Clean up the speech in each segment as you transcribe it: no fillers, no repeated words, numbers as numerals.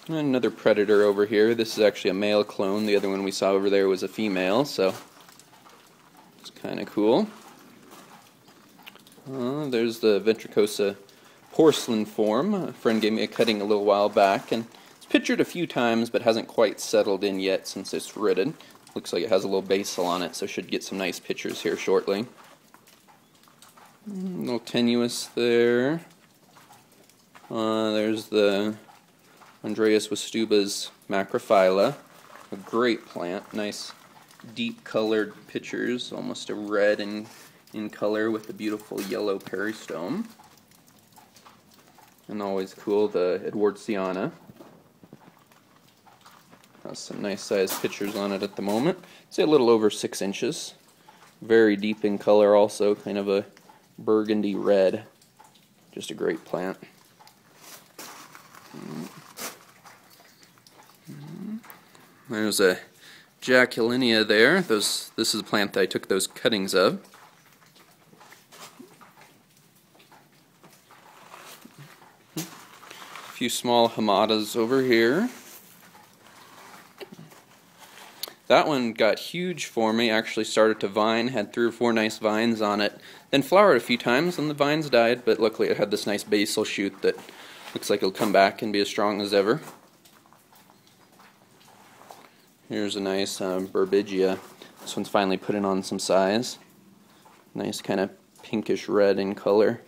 Another predator over here. This is actually a male clone. The other one we saw over there was a female, so it's kind of cool. There's the Ventricosa porcelain form. A friend gave me a cutting a little while back, and it's pictured a few times but hasn't quite settled in yet since it's rooted. Looks like it has a little basal on it, so should get some nice pictures here shortly. A little tenuous there. There's the Andreas Westuba's Macrophylla. A great plant. Nice deep colored pictures, almost a red in color with the beautiful yellow peristome. And always cool, the Edwardsiana. Has some nice sized pictures on it at the moment. Say a little over 6 inches. Very deep in color also, kind of a burgundy red. Just a great plant. There's a Jacquelinia there. This is a plant that I took those cuttings of. A few small hamadas over here. That one got huge for me, actually started to vine, had 3 or 4 nice vines on it, then flowered a few times and the vines died, but luckily it had this nice basal shoot that looks like it'll come back and be as strong as ever. Here's a nice Burbigia. This one's finally putting on some size. Nice kind of pinkish red in color.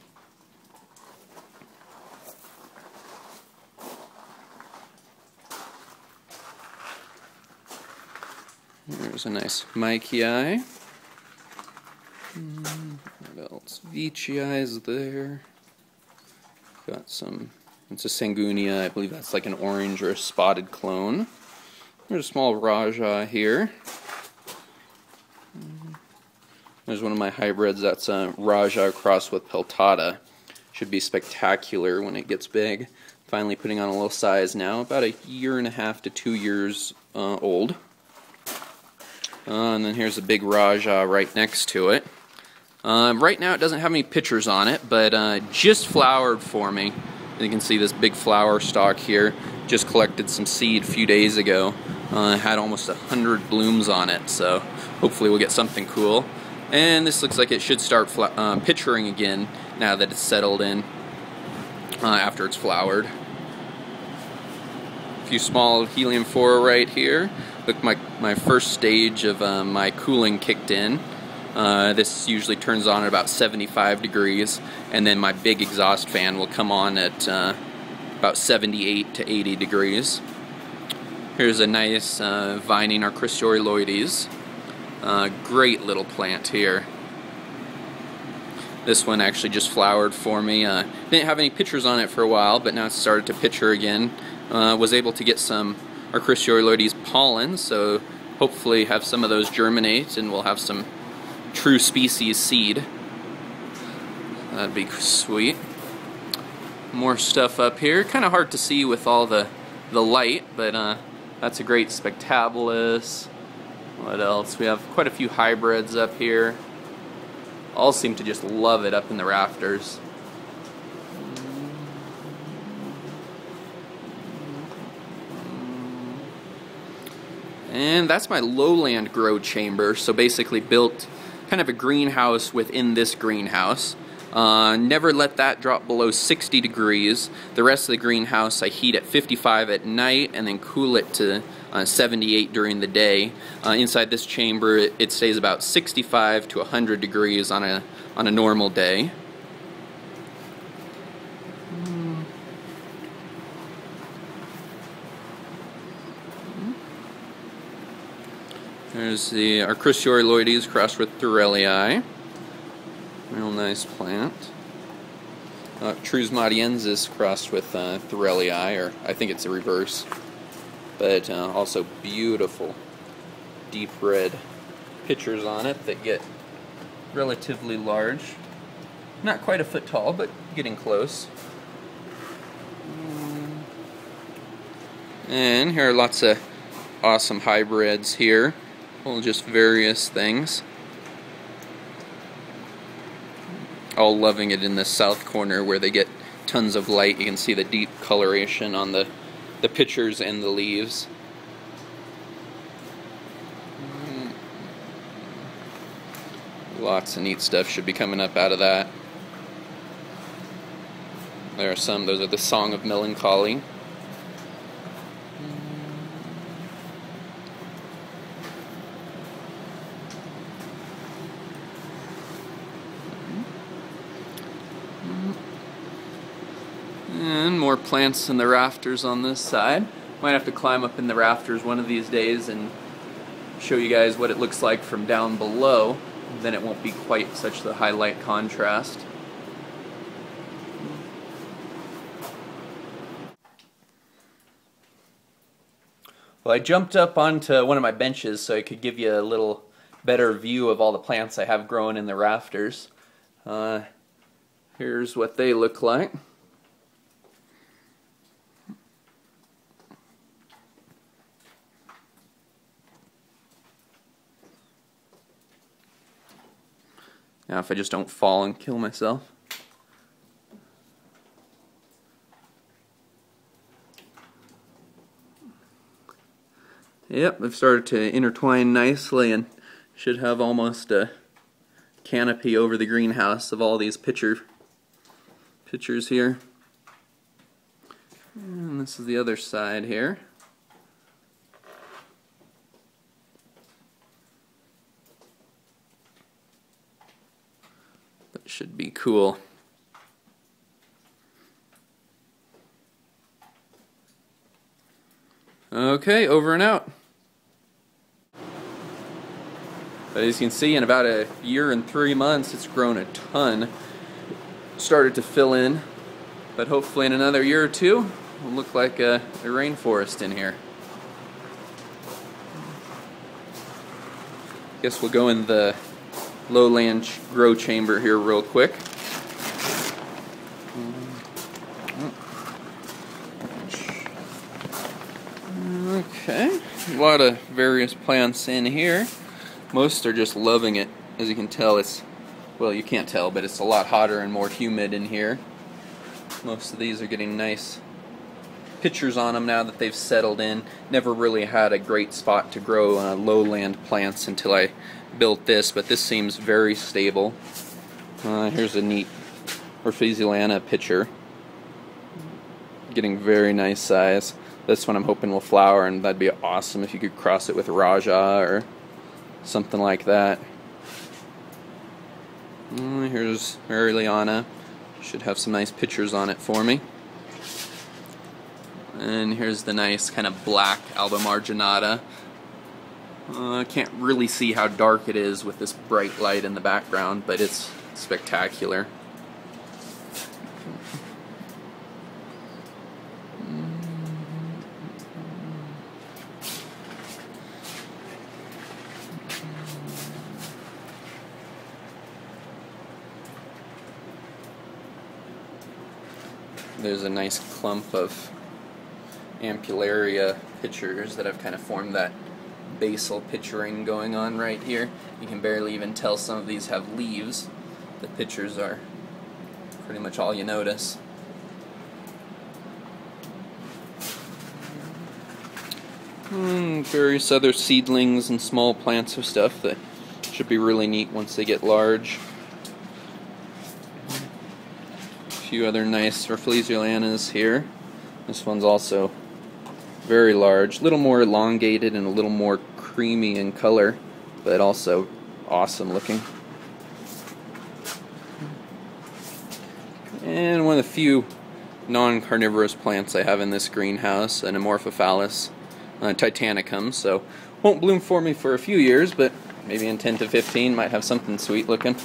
There's a nice Mikei. What else? Veitchii is there. Got some, it's a Sanguinea, I believe that's like an orange or a spotted clone. There's a small Raja here. There's one of my hybrids, that's a Raja crossed with Peltata. Should be spectacular when it gets big. Finally putting on a little size now, about 1.5 years to 2 years old. And then here's a big Raja right next to it. Right now it doesn't have any pictures on it, but just flowered for me. You can see this big flower stalk here. Just collected some seed a few days ago. Had almost 100 blooms on it, so hopefully we'll get something cool. And this looks like it should start picturing again now that it's settled in after it's flowered. A few small Helianthera right here. Look, my first stage of my cooling kicked in. This usually turns on at about 75 degrees, and then my big exhaust fan will come on at about 78 to 80 degrees. Here's a nice vining Archrystoriloides. Great little plant here. This one actually just flowered for me. Didn't have any pictures on it for a while, but now it's started to picture again. Was able to get some Archrystoriloides pollen, so hopefully have some of those germinate and we'll have some true species seed. That'd be sweet. More stuff up here. Kind of hard to see with all the light, but that's a great Spectabilis. What else? We have quite a few hybrids up here. All seem to just love it up in the rafters. And that's my lowland grow chamber, so basically built kind of a greenhouse within this greenhouse. Never let that drop below 60 degrees. The rest of the greenhouse I heat at 55 at night and then cool it to 78 during the day. Inside this chamber it stays about 65 to 100 degrees on a normal day. There's the Archrystoriloides crossed with Thurellii. Real nice plant. Trusmatiensis crossed with Thurellii, or I think it's the reverse. But also beautiful deep red pitchers on it that get relatively large. Not quite a foot tall, but getting close. And here are lots of awesome hybrids here. Well, just various things. All loving it in the south corner where they get tons of light. You can see the deep coloration on the the pitchers and the leaves. Lots of neat stuff should be coming up out of that. There are some, those are the Song of Melancholy. And more plants in the rafters on this side. Might have to climb up in the rafters one of these days and show you guys what it looks like from down below. Then it won't be quite such the highlight contrast. Well, I jumped up onto one of my benches so I could give you a little better view of all the plants I have growing in the rafters. Here's what they look like. Now if I just don't fall and kill myself. Yep, they've started to intertwine nicely and should have almost a canopy over the greenhouse of all these pitchers here. And this is the other side here. That should be cool. Okay, over and out. But as you can see, in about a year and 3 months, it's grown a ton. Started to fill in, but hopefully in another year or two, it'll look like a rainforest in here. Guess we'll go in the lowland grow chamber here real quick. Okay, a lot of various plants in here. Most are just loving it. As you can tell, it's, well, you can't tell, but it's a lot hotter and more humid in here. Most of these are getting nice pictures on them now that they've settled in. Never really had a great spot to grow lowland plants until I built this, but this seems very stable. Here's a neat Orphesilana pitcher. Getting very nice size. This one I'm hoping will flower, and that'd be awesome if you could cross it with Raja or something like that. Here's Mariliana. Should have some nice pictures on it for me. And here's the nice kind of black Alba Marginata. I can't really see how dark it is with this bright light in the background, but it's spectacular. There's a nice clump of Ampullaria pitchers that have kind of formed that basal pitchering going on right here. You can barely even tell some of these have leaves. The pitchers are pretty much all you notice. Various other seedlings and small plants of stuff that should be really neat once they get large. A few other nice Orphesilana's here. This one's also very large, a little more elongated and a little more creamy in color, but also awesome looking. And one of the few non-carnivorous plants I have in this greenhouse, an Amorphophallus titanicum, so won't bloom for me for a few years, but maybe in 10 to 15 might have something sweet looking.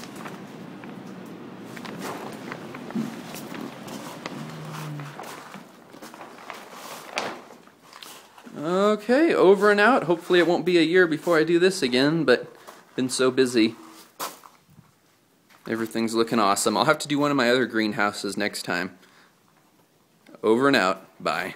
Okay, over and out. Hopefully it won't be a year before I do this again, but been so busy. Everything's looking awesome. I'll have to do one of my other greenhouses next time. Over and out. Bye.